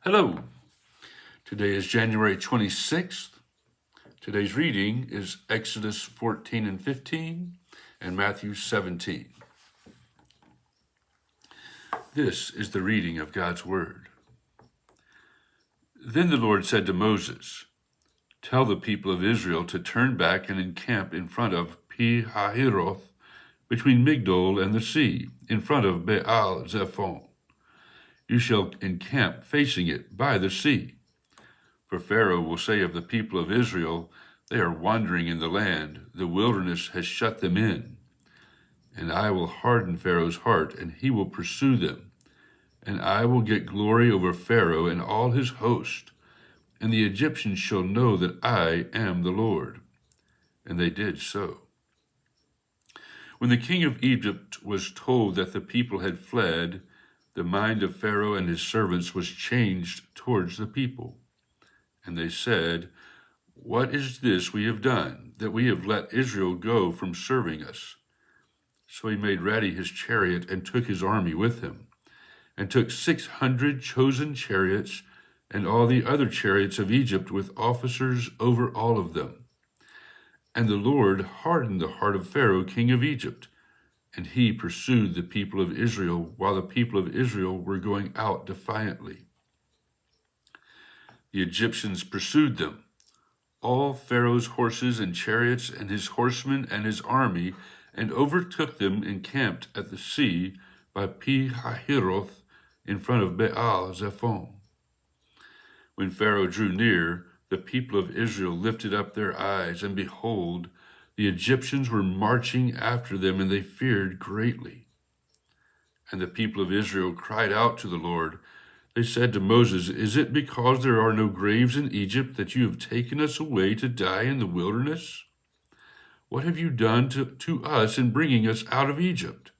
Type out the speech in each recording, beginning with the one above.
Hello, today is January 26th. Today's reading is Exodus 14 and 15 and Matthew 17. This is the reading of God's Word. Then the Lord said to Moses, "Tell the people of Israel to turn back and encamp in front of Pi-hahiroth, between Migdol and the sea, in front of Baal-zephon. You shall encamp facing it by the sea. For Pharaoh will say of the people of Israel, they are wandering in the land, the wilderness has shut them in. And I will harden Pharaoh's heart, and he will pursue them. And I will get glory over Pharaoh and all his host. And the Egyptians shall know that I am the Lord." And they did so. When the king of Egypt was told that the people had fled, the mind of Pharaoh and his servants was changed towards the people. And they said, "What is this we have done, that we have let Israel go from serving us?" So he made ready his chariot and took his army with him, and took 600 chosen chariots and all the other chariots of Egypt with officers over all of them. And the Lord hardened the heart of Pharaoh, king of Egypt, and he pursued the people of Israel while the people of Israel were going out defiantly. The Egyptians pursued them, all Pharaoh's horses and chariots and his horsemen and his army, and overtook them encamped at the sea by Pi-hahiroth in front of Baal-zephon. When Pharaoh drew near, the people of Israel lifted up their eyes, and behold, the Egyptians were marching after them, and they feared greatly. And the people of Israel cried out to the Lord. They said to Moses, "Is it because there are no graves in Egypt that you have taken us away to die in the wilderness? What have you done to us in bringing us out of Egypt?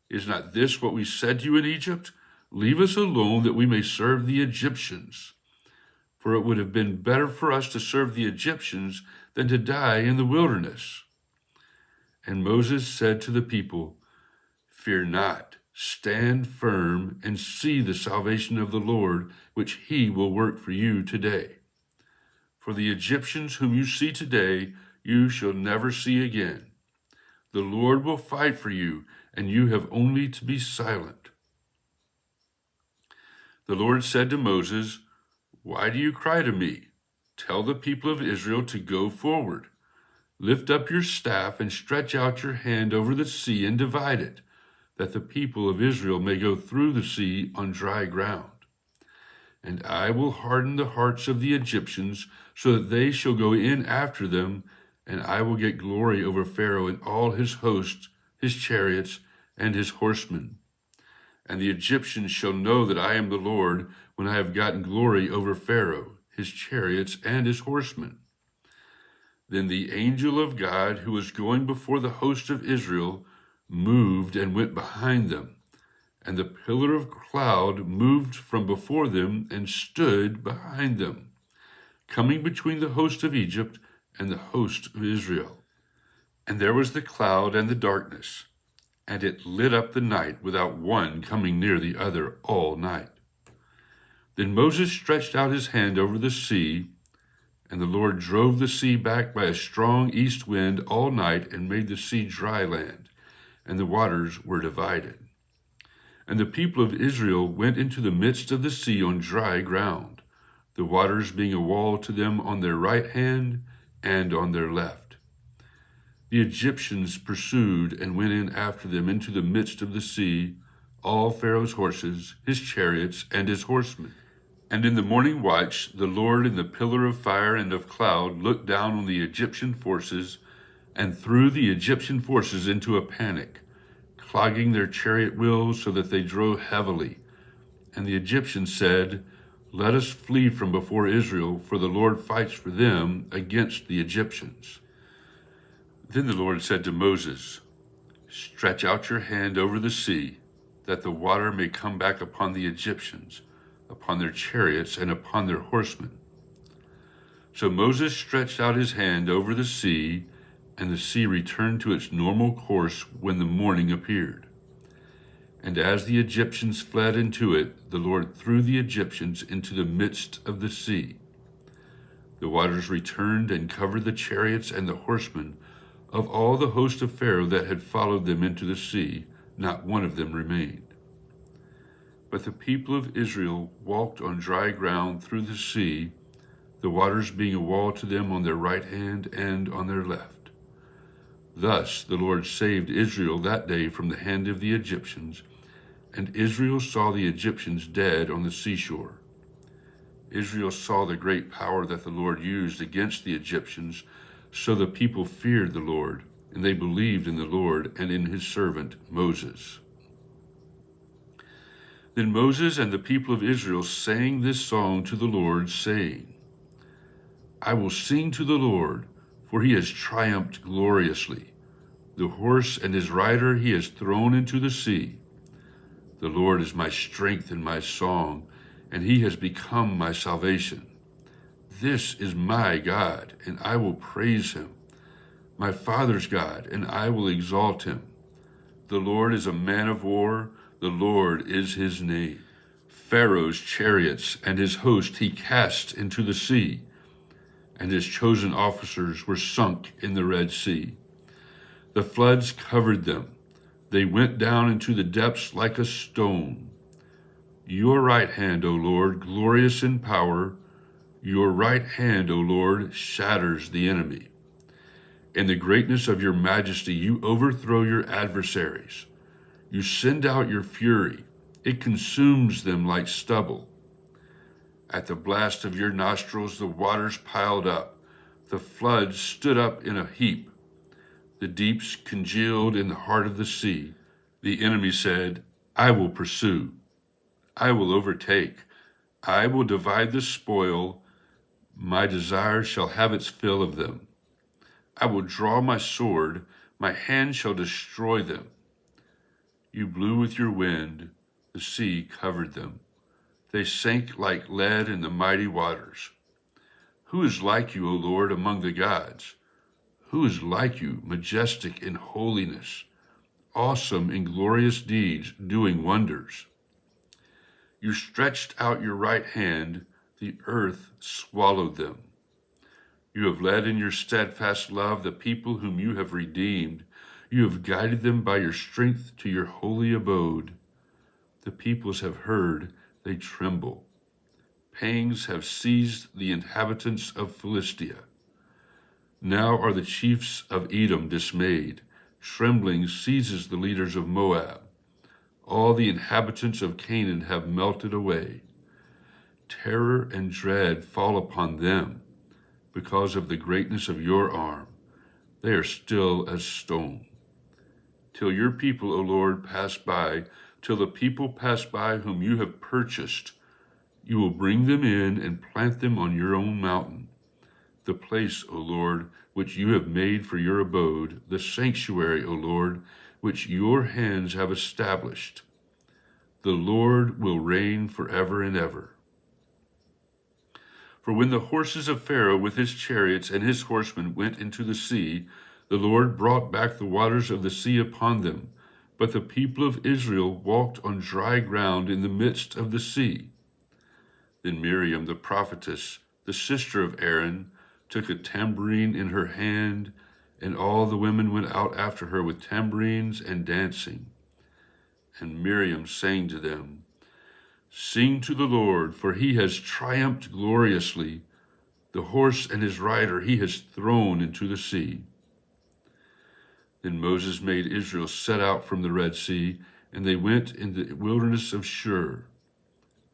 Is not this what we said to you in Egypt? Leave us alone that we may serve the Egyptians. For it would have been better for us to serve the Egyptians than to die in the wilderness." And Moses said to the people, "Fear not. Stand firm and see the salvation of the Lord, which he will work for you today. For the Egyptians whom you see today, you shall never see again. The Lord will fight for you, and you have only to be silent." The Lord said to Moses, "Why do you cry to me? Tell the people of Israel to go forward. Lift up your staff and stretch out your hand over the sea and divide it, that the people of Israel may go through the sea on dry ground. And I will harden the hearts of the Egyptians, so that they shall go in after them, and I will get glory over Pharaoh and all his hosts, his chariots, and his horsemen. And the Egyptians shall know that I am the Lord, when I have gotten glory over Pharaoh, his chariots, and his horsemen." Then the angel of God, who was going before the host of Israel, moved and went behind them, and the pillar of cloud moved from before them and stood behind them, coming between the host of Egypt and the host of Israel. And there was the cloud and the darkness, and it lit up the night without one coming near the other all night. Then Moses stretched out his hand over the sea, and the Lord drove the sea back by a strong east wind all night and made the sea dry land, and the waters were divided. And the people of Israel went into the midst of the sea on dry ground, the waters being a wall to them on their right hand and on their left. The Egyptians pursued and went in after them into the midst of the sea, all Pharaoh's horses, his chariots, and his horsemen. And in the morning watch, the Lord in the pillar of fire and of cloud looked down on the Egyptian forces and threw the Egyptian forces into a panic, clogging their chariot wheels so that they drove heavily. And the Egyptians said, "Let us flee from before Israel, for the Lord fights for them against the Egyptians." Then the Lord said to Moses, "Stretch out your hand over the sea, that the water may come back upon the Egyptians, upon their chariots, and upon their horsemen." So Moses stretched out his hand over the sea, and the sea returned to its normal course when the morning appeared. And as the Egyptians fled into it, the Lord threw the Egyptians into the midst of the sea. The waters returned and covered the chariots and the horsemen of all the host of Pharaoh that had followed them into the sea. Not one of them remained. But the people of Israel walked on dry ground through the sea, the waters being a wall to them on their right hand and on their left. Thus the Lord saved Israel that day from the hand of the Egyptians, and Israel saw the Egyptians dead on the seashore. Israel saw the great power that the Lord used against the Egyptians, so the people feared the Lord, and they believed in the Lord and in his servant Moses. Then Moses and the people of Israel sang this song to the Lord, saying, I will sing to the Lord, for he has triumphed gloriously. The horse and his rider he has thrown into the sea. The Lord is my strength and my song, and he has become my salvation. This is my God, and I will praise him, my father's God, and I will exalt him. The Lord is a man of war, the Lord is his name. Pharaoh's chariots and his host he cast into the sea, and his chosen officers were sunk in the Red Sea. The floods covered them. They went down into the depths like a stone. Your right hand, O Lord, glorious in power, your right hand, O Lord, shatters the enemy. In the greatness of your majesty, you overthrow your adversaries. You send out your fury. It consumes them like stubble. At the blast of your nostrils, the waters piled up. The floods stood up in a heap. The deeps congealed in the heart of the sea. The enemy said, I will pursue. I will overtake. I will divide the spoil. My desire shall have its fill of them. I will draw my sword. My hand shall destroy them. You blew with your wind. The sea covered them. They sank like lead in the mighty waters. Who is like you, O Lord, among the gods? Who is like you, majestic in holiness, awesome in glorious deeds, doing wonders? You stretched out your right hand, the earth swallowed them. You have led in your steadfast love the people whom you have redeemed. You have guided them by your strength to your holy abode. The peoples have heard, they tremble. Pangs have seized the inhabitants of Philistia. Now are the chiefs of Edom dismayed. Trembling seizes the leaders of Moab. All the inhabitants of Canaan have melted away. Terror and dread fall upon them because of the greatness of your arm. They are still as stone. Till your people, O Lord, pass by, till the people pass by whom you have purchased, you will bring them in and plant them on your own mountain, the place, O Lord, which you have made for your abode, the sanctuary, O Lord, which your hands have established. The Lord will reign forever and ever. For when the horses of Pharaoh with his chariots and his horsemen went into the sea, the Lord brought back the waters of the sea upon them. But the people of Israel walked on dry ground in the midst of the sea. Then Miriam the prophetess, the sister of Aaron, took a tambourine in her hand, and all the women went out after her with tambourines and dancing. And Miriam sang to them, Sing to the Lord, for he has triumphed gloriously. The horse and his rider he has thrown into the sea. Then Moses made Israel set out from the Red Sea, and they went in the wilderness of Shur.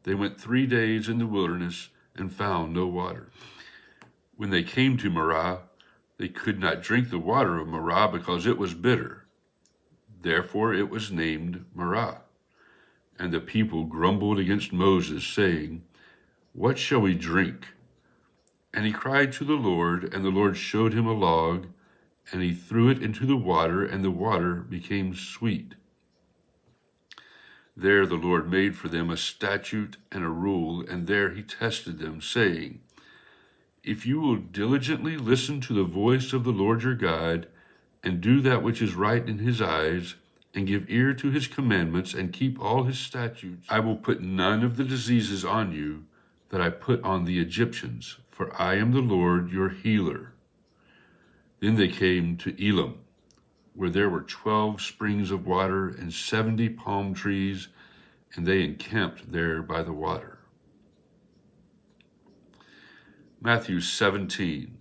They went 3 days in the wilderness and found no water. When they came to Marah, they could not drink the water of Marah because it was bitter. Therefore it was named Marah. And the people grumbled against Moses, saying, What shall we drink? And he cried to the Lord, and the Lord showed him a log, and he threw it into the water, and the water became sweet. There the Lord made for them a statute and a rule, and there he tested them, saying, If you will diligently listen to the voice of the Lord your God, and do that which is right in his eyes, and give ear to his commandments and keep all his statutes, I will put none of the diseases on you that I put on the Egyptians, for I am the Lord your healer." Then they came to Elim, where there were 12 springs of water and 70 palm trees, and they encamped there by the water. Matthew 17.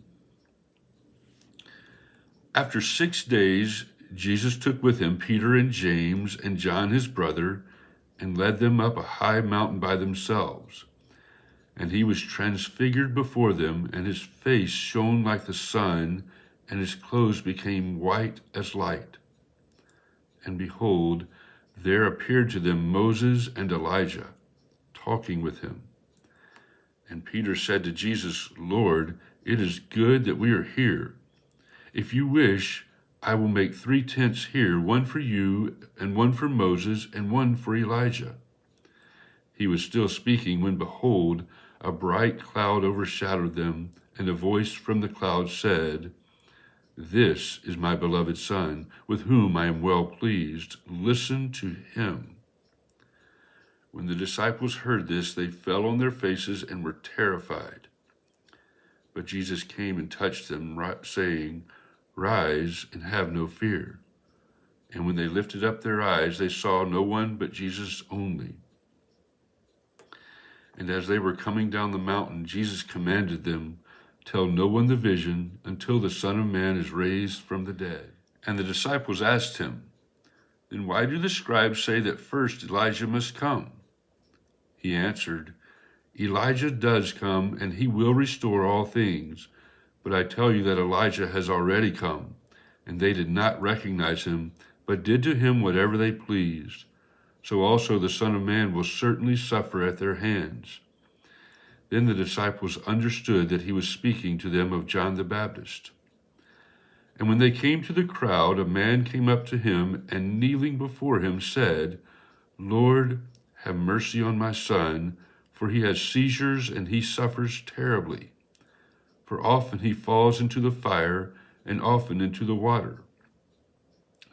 After 6 days, Jesus took with him Peter and James and John his brother, and led them up a high mountain by themselves. And he was transfigured before them, and his face shone like the sun, and his clothes became white as light. And behold, there appeared to them Moses and Elijah, talking with him. And Peter said to Jesus, "Lord, it is good that we are here. If you wish, I will make 3 tents here, one for you, and one for Moses, and one for Elijah." He was still speaking when, behold, a bright cloud overshadowed them, and a voice from the cloud said, "This is my beloved Son, with whom I am well pleased. Listen to him." When the disciples heard this, they fell on their faces and were terrified. But Jesus came and touched them, saying, "Rise and have no fear." And when they lifted up their eyes, they saw no one but Jesus only. And as they were coming down the mountain, Jesus commanded them, "Tell no one the vision until the Son of Man is raised from the dead." And the disciples asked him, "Then why do the scribes say that first Elijah must come?" He answered, "Elijah does come, and he will restore all things. But I tell you that Elijah has already come, and they did not recognize him, but did to him whatever they pleased. So also the Son of Man will certainly suffer at their hands." Then the disciples understood that he was speaking to them of John the Baptist. And when they came to the crowd, a man came up to him, and kneeling before him said, "Lord, have mercy on my son, for he has seizures and he suffers terribly. For often he falls into the fire and often into the water.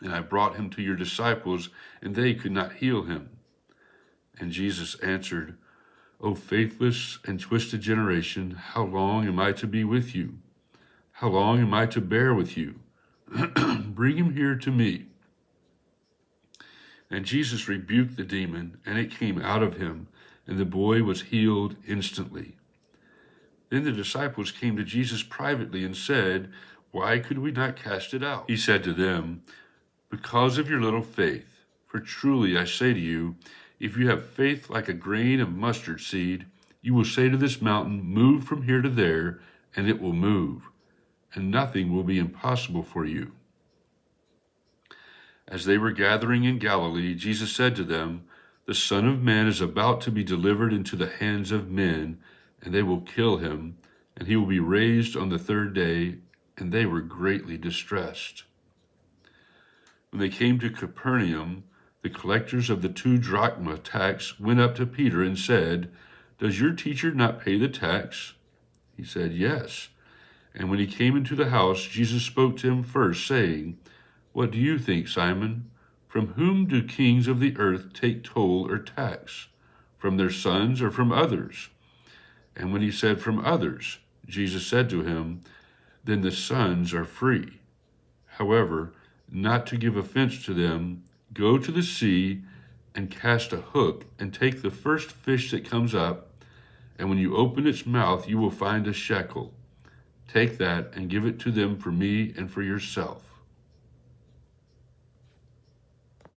And I brought him to your disciples, and they could not heal him." And Jesus answered, "O faithless and twisted generation, how long am I to be with you? How long am I to bear with you? Bring him here to me." And Jesus rebuked the demon, and it came out of him, and the boy was healed instantly. Then the disciples came to Jesus privately and said, "Why could we not cast it out?" He said to them, "Because of your little faith. For truly I say to you, if you have faith like a grain of mustard seed, you will say to this mountain, 'Move from here to there,' and it will move, and nothing will be impossible for you." As they were gathering in Galilee, Jesus said to them, "The Son of Man is about to be delivered into the hands of men, and they will kill him, and he will be raised on the 3rd day." And they were greatly distressed. When they came to Capernaum, the collectors of the 2 drachma tax went up to Peter and said, "Does your teacher not pay the tax?" He said, "Yes." And when he came into the house, Jesus spoke to him first, saying, "What do you think, Simon? From whom do kings of the earth take toll or tax? From their sons or from others?" And when he said, "From others," Jesus said to him, "Then the sons are free. However, not to give offense to them, go to the sea and cast a hook and take the first fish that comes up, and when you open its mouth, you will find a shekel. Take that and give it to them for me and for yourself."